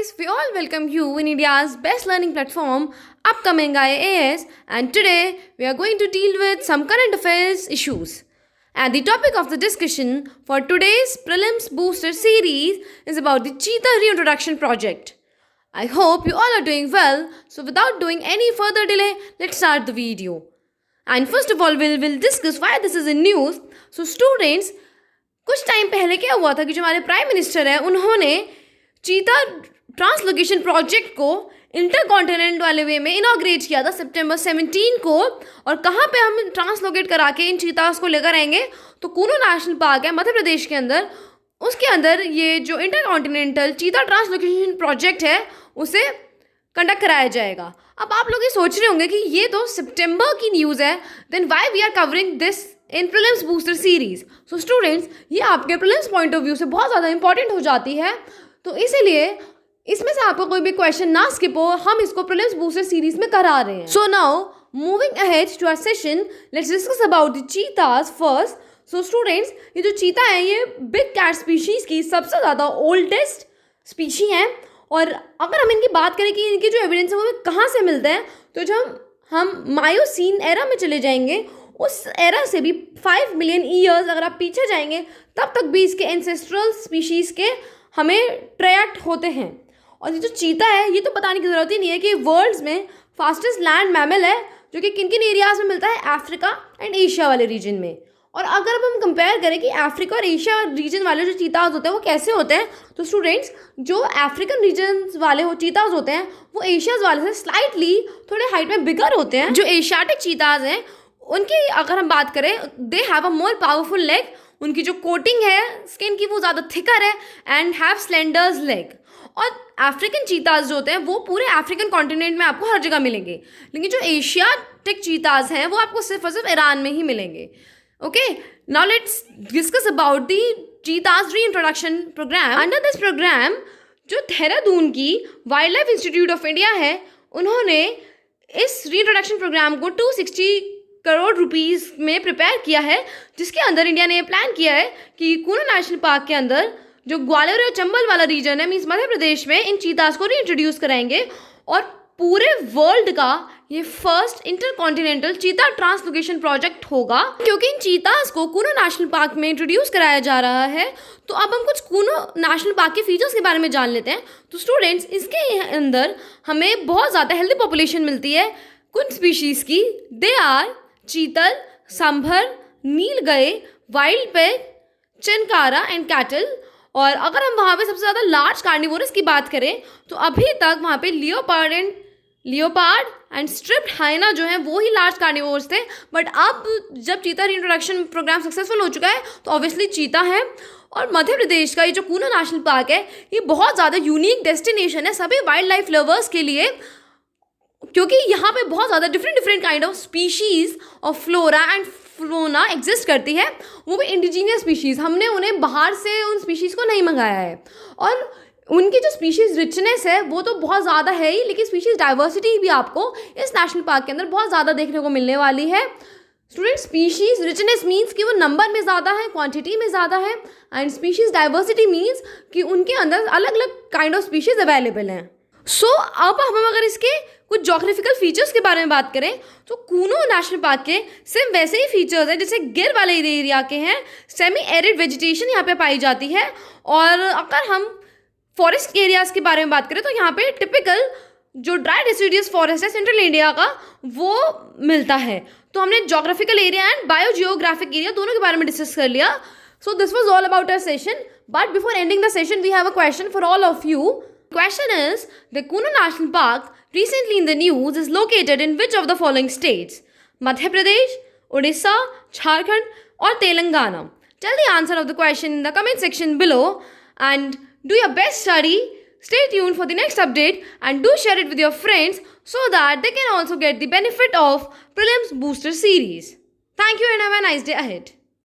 guys, we all welcome you in India's best learning platform, Upcoming IAS, and today we are going to deal with some current affairs issues. And the topic of the discussion for today's Prelims Booster series is about the Cheetah Reintroduction Project. I hope you all are doing well, so without doing any further delay, let's start the video. And first of all, we'll discuss why this is in news. So students, कुछ time पहले क्या हुआ था कि जो हमारे prime minister हैं उन्होंने चीता ट्रांसलोकेशन प्रोजेक्ट को इंटरकॉन्टिनेंट वाले वे में इनॉग्रेट किया था सितंबर 17 को। और कहाँ पे हम ट्रांसलोकेट करा के इन चीतास को लेकर आएंगे, तो कूनो नेशनल पार्क है मध्य प्रदेश के अंदर, उसके अंदर ये जो इंटरकॉन्टिनेंटल चीता ट्रांसलोकेशन प्रोजेक्ट है उसे कंडक्ट कराया जाएगा। अब आप लोग ये सोच रहे होंगे कि ये तो सितंबर की न्यूज़ है, then why we are covering this in prelims booster series. So students, ये आपके प्रीलिम्स पॉइंट ऑफ व्यू से बहुत ज़्यादा इंपॉर्टेंट हो जाती है, तो इसीलिए इसमें से आपको कोई भी क्वेश्चन ना स्किप हो, हम इसको प्रीलिम्स बूस्टर सीरीज में करा रहे हैं। So now moving ahead to our session, let's discuss about the cheetahs first. So students, ये जो चीता है ये बिग कैट स्पीशीज़ की सबसे ज़्यादा ओल्डेस्ट स्पीशी हैं। और अगर हम इनकी बात करें कि इनके जो एविडेंस है वो कहाँ से मिलते हैं, तो जब हम मायोसीन एरा में चले जाएंगे, उस एरा से भी 5 मिलियन ईयर्स अगर आप पीछे जाएंगे, तब तक भी इसके एंसेस्ट्रल स्पीशीज़ के हमें ट्रैक्ट होते हैं। और ये जो चीता है ये तो बताने की ज़रूरत ही नहीं है कि वर्ल्ड्स में फास्टेस्ट लैंड मैमल है, जो कि किन किन एरियाज़ में मिलता है, अफ्रीका एंड एशिया वाले रीजन में। और अगर अब हम कंपेयर करें कि अफ्रीका और एशिया रीजन वाले जो चीताज होते हैं वो कैसे होते हैं, तो स्टूडेंट्स जो अफ्रीकन रीजन वाले चीताज होते हैं वो एशियाज वाले से स्लाइटली थोड़े हाइट में बिगर होते हैं। जो एशियाटिक चीताज हैं उनकी अगर हम बात करें, they have a more powerful leg, उनकी जो कोटिंग है स्किन की वो ज़्यादा थिकर है एंड हैव स्लेंडर्स लेग। और अफ्रीकन चीताज जो होते हैं वो पूरे अफ्रीकन कॉन्टिनेंट में आपको हर जगह मिलेंगे, लेकिन जो एशियाटिक चीताज हैं वो आपको सिर्फ और सिर्फ ईरान में ही मिलेंगे। Okay, now let's discuss about the cheetah's reintroduction programme. Under this programme जो देहरादून की wildlife institute of India है, उन्होंने इस रीइंट्रोडक्शन प्रोग्राम को 260 करोड़ रुपीस में प्रिपेयर किया है, जिसके अंदर इंडिया ने ये प्लान किया है कि कूनो नेशनल पार्क के अंदर जो ग्वालियर और चंबल वाला रीजन है, मीन्स मध्य प्रदेश में, इन चीतास को रीइंट्रोड्यूस कराएंगे। और पूरे वर्ल्ड का ये फर्स्ट इंटरकॉन्टिनेंटल चीता ट्रांसलोकेशन प्रोजेक्ट होगा। क्योंकि इन चीतास को कूनो नेशनल पार्क में इंट्रोड्यूस कराया जा रहा है, तो अब हम कुछ कूनो नेशनल पार्क के फीचर्स के बारे में जान लेते हैं। तो स्टूडेंट्स, इसके अंदर हमें बहुत ज़्यादा हेल्दी पॉपुलेशन मिलती है कुछ स्पीशीज़ की। दे आर चीतल, सांभर, नीलगाय, wild peg, chinkara and cattle. और अगर हम वहाँ पे सबसे ज़्यादा लार्ज कार्निवोरस की बात करें, तो अभी तक वहाँ पे लियोपार्ड एंड स्ट्रिप्ड हाइना जो हैं वो ही लार्ज कार्निवोर्स थे। बट अब जब चीता रीइंट्रोडक्शन प्रोग्राम सक्सेसफुल हो चुका है, तो ऑब्वियसली चीता है। और मध्य प्रदेश का ये जो कूनो नेशनल पार्क है ये बहुत ज़्यादा यूनिक डेस्टिनेशन है सभी वाइल्ड लाइफ लवर्स के लिए, क्योंकि यहाँ पे बहुत ज़्यादा different kind of species of flora and fauna exist करती है, वो भी इंडिजीनियस स्पीशीज़। हमने उन्हें बाहर से उन स्पीशीज़ को नहीं मंगाया है। और उनकी जो स्पीशीज़ रिचनेस है वो तो बहुत ज़्यादा है ही, लेकिन स्पीशीज़ डाइवर्सिटी भी आपको इस नेशनल पार्क के अंदर बहुत ज़्यादा देखने को मिलने वाली है। स्टूडेंट, स्पीशीज़ रिचनेस मीन्स कि वो नंबर में ज़्यादा है, क्वांटिटी में ज़्यादा है, एंड स्पीशीज़ डाइवर्सिटी मीन्स कि उनके अंदर अलग अलग काइंड ऑफ स्पीशीज़ अवेलेबल हैं। सो अब हम अगर इसके कुछ जोग्राफिकल फीचर्स के बारे में बात करें, तो कूनो नेशनल पार्क के सेम वैसे ही फीचर्स हैं जैसे गिर वाले एरिया के हैं। सेमी एरिड वेजिटेशन यहाँ पे पाई जाती है। और अगर हम फॉरेस्ट एरियाज के बारे में बात करें, तो यहाँ पे टिपिकल जो ड्राई डिसिडियस फॉरेस्ट है सेंट्रल इंडिया का वो मिलता है। तो हमने geographical area and biogeographic area दोनों के बारे में डिस्कस कर लिया। So this was all about our session, but before ending the session we have a question for all of you. Question is, the Kuno National Park recently in the news is located in which of the following states? Madhya Pradesh, Odisha, Jharkhand or Telangana? Tell the answer of the question in the comment section below and do your best study. Stay tuned for the next update and do share it with your friends so that they can also get the benefit of Prelims Booster series. Thank you and have a nice day ahead.